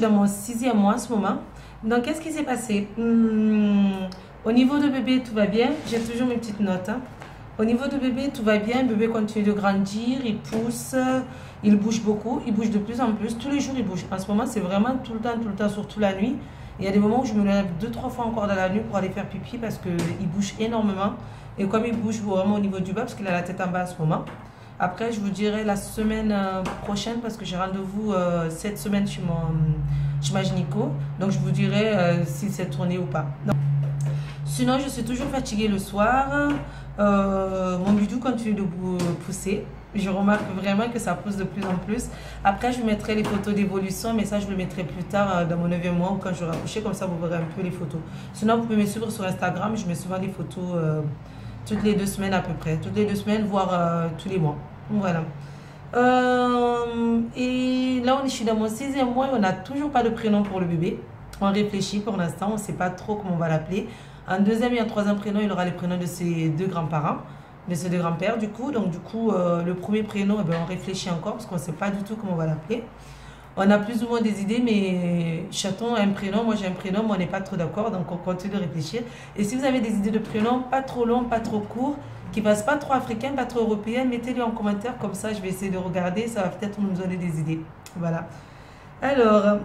dans mon 6e mois en ce moment. Donc, qu'est-ce qui s'est passé? Au niveau de bébé, tout va bien. J'ai toujours mes petites notes. Hein. Au niveau de bébé, tout va bien. Bébé continue de grandir, il pousse, il bouge beaucoup, il bouge de plus en plus. Tous les jours, il bouge. En ce moment, c'est vraiment tout le temps, surtout la nuit. Il y a des moments où je me lève 2-3 fois encore dans la nuit pour aller faire pipi parce qu'il bouge énormément. Et comme il bouge vraiment au niveau du bas, parce qu'il a la tête en bas en ce moment. Après, je vous dirai la semaine prochaine parce que j'ai rendez-vous cette semaine chez ma gynéco. Donc, je vous dirai si c'est tourné ou pas. Non. Sinon, je suis toujours fatiguée le soir. Mon bidou continue de pousser. Je remarque vraiment que ça pousse de plus en plus. Après, je vous mettrai les photos d'évolution, mais ça, je le mettrai plus tard dans mon 9e mois ou quand je vais accoucher. Comme ça, vous verrez un peu les photos. Sinon, vous pouvez me suivre sur Instagram. Je mets souvent des photos toutes les 2 semaines à peu près. Toutes les 2 semaines, voire tous les mois. Voilà. Et là, je suis dans mon 6e mois et on n'a toujours pas de prénom pour le bébé. On réfléchit pour l'instant. On ne sait pas trop comment on va l'appeler. En 2e et en 3e prénom, il aura les prénoms de ses 2 grands-parents. De ses 2 grands-pères du coup. Donc du coup, le premier prénom, eh bien, on réfléchit encore parce qu'on ne sait pas du tout comment on va l'appeler. On a plus ou moins des idées, mais chaton a un prénom, moi j'ai un prénom, mais on n'est pas trop d'accord, donc on continue de réfléchir. Et si vous avez des idées de prénoms, pas trop longs, pas trop courts, qui ne passent pas trop africains, pas trop européens, mettez-les en commentaire, comme ça je vais essayer de regarder, ça va peut-être nous donner des idées. Voilà. Alors,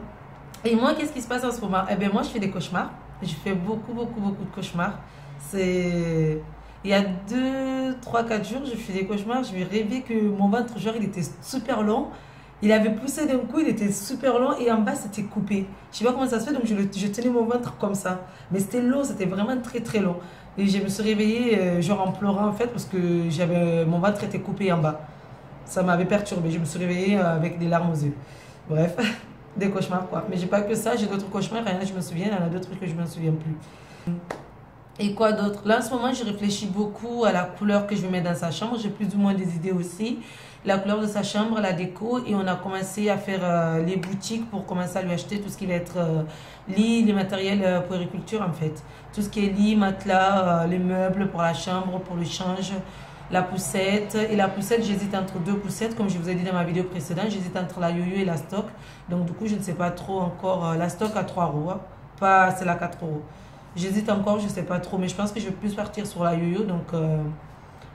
et moi, qu'est-ce qui se passe en ce moment? Eh bien moi, je fais des cauchemars. Je fais beaucoup de cauchemars. C'est... Il y a 2, 3, 4 jours, je fais des cauchemars. Je vais rêver que mon ventre, genre, il était super long. Il avait poussé d'un coup, il était super long et en bas, c'était coupé. Je sais pas comment ça se fait, donc je tenais mon ventre comme ça. Mais c'était long, c'était vraiment très long. Et je me suis réveillée, genre en pleurant en fait, parce que mon ventre était coupé en bas. Ça m'avait perturbée. Je me suis réveillée avec des larmes aux yeux. Bref, des cauchemars quoi. Mais j'ai pas que ça, j'ai d'autres cauchemars. Rien, je me souviens, il y en a d'autres que je me souviens plus. Et quoi d'autre? Là, en ce moment, je réfléchis beaucoup à la couleur que je vais mettre dans sa chambre. J'ai plus ou moins des idées aussi. La couleur de sa chambre, la déco. Et on a commencé à faire les boutiques pour commencer à lui acheter tout ce qui va être lit, les matériels puériculture en fait. Tout ce qui est lit, matelas, les meubles pour la chambre, pour le change, la poussette. Et la poussette, j'hésite entre 2 poussettes. Comme je vous ai dit dans ma vidéo précédente, j'hésite entre la yo-yo et la stock. Donc du coup, je ne sais pas trop encore. La stock à 3 €. Hein. Pas celle à 4 €. J'hésite encore, je ne sais pas trop, mais je pense que je vais plus partir sur la yo-yo. Donc,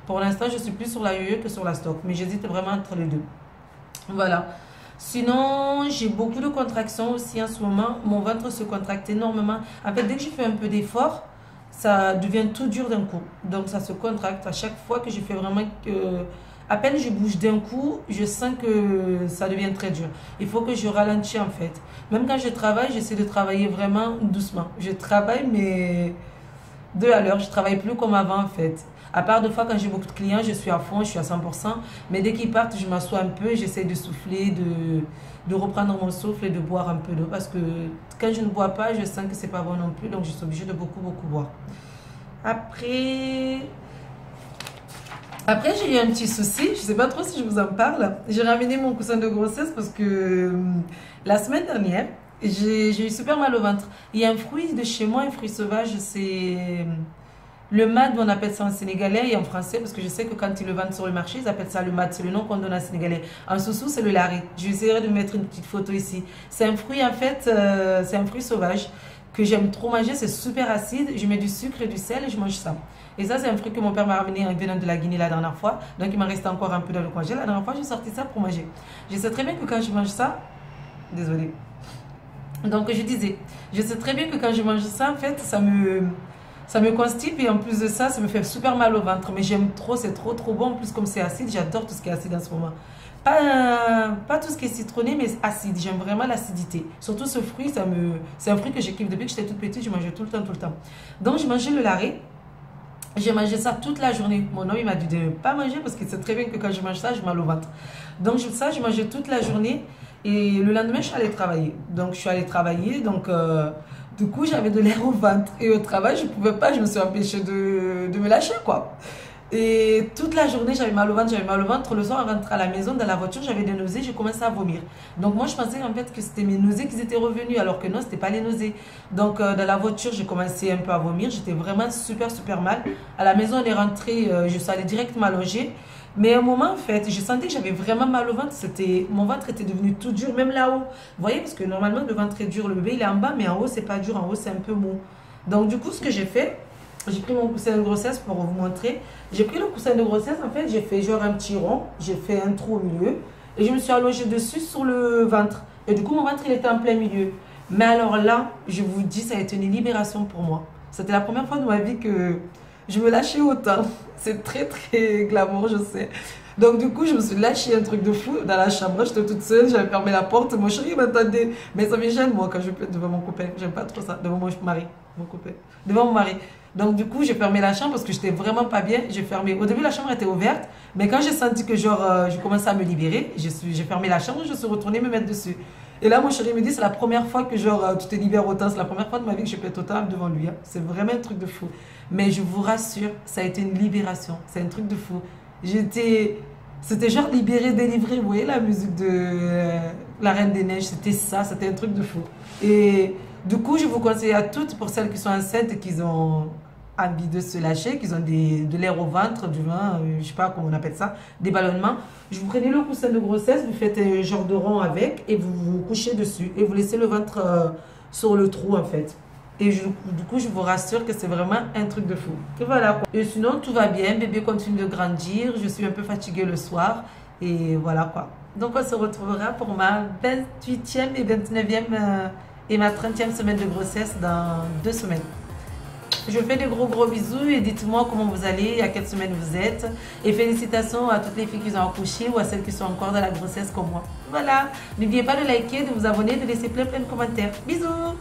pour l'instant, je suis plus sur la yo-yo que sur la stock. Mais j'hésite vraiment entre les deux. Voilà. Sinon, j'ai beaucoup de contractions aussi en ce moment. Mon ventre se contracte énormément. En fait, dès que je fais un peu d'effort, ça devient tout dur d'un coup. Donc, ça se contracte. À chaque fois que je fais vraiment à peine je bouge d'un coup, je sens que ça devient très dur. Il faut que je ralentisse en fait. Même quand je travaille, j'essaie de travailler vraiment doucement. Je travaille mais 2 à l'heure. Je ne travaille plus comme avant en fait. À part 2 fois quand j'ai beaucoup de clients, je suis à fond, je suis à 100%. Mais dès qu'ils partent, je m'assois un peu, j'essaie de souffler, de reprendre mon souffle et de boire un peu d'eau. Parce que quand je ne bois pas, je sens que c'est pas bon non plus. Donc je suis obligée de beaucoup boire. Après, j'ai eu un petit souci, je ne sais pas trop si je vous en parle. J'ai ramené mon coussin de grossesse parce que la semaine dernière, j'ai eu super mal au ventre. Il y a un fruit de chez moi, un fruit sauvage, c'est le mad, on appelle ça en sénégalais et en français, parce que je sais que quand ils le vendent sur le marché, ils appellent ça le mad, c'est le nom qu'on donne en sénégalais. En sous-sous, c'est le lari. J'essaierai de mettre une petite photo ici. C'est un fruit, en fait, c'est un fruit sauvage que j'aime trop manger, c'est super acide. Je mets du sucre et du sel et je mange ça. Et ça, c'est un fruit que mon père m'a ramené en venant de la Guinée la dernière fois. Donc, il m'en reste encore un peu dans le congé. La dernière fois, j'ai sorti ça pour manger. Je sais très bien que quand je mange ça... Désolée. Donc, je disais, je sais très bien que quand je mange ça, en fait, ça me constipe. Et en plus de ça, ça me fait super mal au ventre. Mais j'aime trop, c'est trop bon. En plus, comme c'est acide, j'adore tout ce qui est acide en ce moment. Pas tout ce qui est citronné, mais acide. J'aime vraiment l'acidité. Surtout ce fruit, c'est un fruit que je kiffe. Depuis que j'étais toute petite, je mangeais tout le temps. Donc, je mangeais le lari. J'ai mangé ça toute la journée. Mon homme, il m'a dit de ne pas manger parce qu'il sait très bien que quand je mange ça, j'ai mal au ventre. Donc, ça, je mangeais toute la journée. Et le lendemain, je suis allée travailler. Donc, je suis allée travailler. Donc, du coup, j'avais de l'air au ventre. Et au travail, je ne pouvais pas. Je me suis empêchée de me lâcher, quoi. Et toute la journée, j'avais mal au ventre, j'avais mal au ventre. Le soir, en rentrant à la maison, dans la voiture, j'avais des nausées, j'ai commencé à vomir. Donc moi, je pensais en fait que c'était mes nausées qui étaient revenues, alors que non, c'était pas les nausées. Donc dans la voiture, j'ai commencé un peu à vomir. J'étais vraiment super, super mal. À la maison, on est rentré, je suis allée directement loger. Mais à un moment, en fait, je sentais que j'avais vraiment mal au ventre. Mon ventre était devenu tout dur, même là-haut. Vous voyez, parce que normalement, le ventre est dur, le bébé, il est en bas, mais en haut, c'est pas dur. En haut, c'est un peu mou. Donc du coup, ce que j'ai fait, j'ai pris mon coussin de grossesse pour vous montrer. J'ai pris le coussin de grossesse, en fait, j'ai fait genre un petit rond, j'ai fait un trou au milieu et je me suis allongée dessus sur le ventre. Et du coup, mon ventre, il était en plein milieu. Mais alors là, je vous dis, ça a été une libération pour moi. C'était la première fois de ma vie que je me lâchais autant. C'est très, très glamour, je sais. Donc du coup, je me suis lâchée un truc de fou dans la chambre. J'étais toute seule, j'avais fermé la porte. Mon chéri m'attendait. Mais ça me gêne, moi, quand je peux être devant mon copain. J'aime pas trop ça, devant mon mari. Mon copain. Devant mon mari. Donc du coup, j'ai fermé la chambre parce que j'étais vraiment pas bien. J'ai fermé. Au début, la chambre était ouverte. Mais quand j'ai senti que genre, je commençais à me libérer, j'ai fermé la chambre, je suis retournée me mettre dessus. Et là, mon chéri me dit, c'est la première fois que genre, tu te libères autant. C'est la première fois de ma vie que je peux être autant devant lui. Hein. C'est vraiment un truc de fou. Mais je vous rassure, ça a été une libération. C'est un truc de fou. C'était genre libéré, délivré. Vous voyez la musique de La Reine des Neiges, c'était ça, c'était un truc de fou. Et du coup, je vous conseille à toutes, pour celles qui sont enceintes et qui ont envie de se lâcher, qui ont de l'air au ventre, du vin, je sais pas comment on appelle ça, des ballonnements. Je vous prenez le coussin de grossesse, vous faites un genre de rond avec et vous vous couchez dessus et vous laissez le ventre sur le trou en fait. Et du coup, je vous rassure que c'est vraiment un truc de fou. Et voilà quoi. Et sinon, tout va bien. Bébé continue de grandir. Je suis un peu fatiguée le soir. Et voilà quoi. Donc, on se retrouvera pour ma 28e et 29e et ma 30e semaine de grossesse dans 2 semaines. Je vous fais de gros gros bisous et dites-moi comment vous allez, à quelle semaine vous êtes. Et félicitations à toutes les filles qui ont accouché ou à celles qui sont encore dans la grossesse comme moi. Voilà. N'oubliez pas de liker, de vous abonner, de laisser plein de commentaires. Bisous!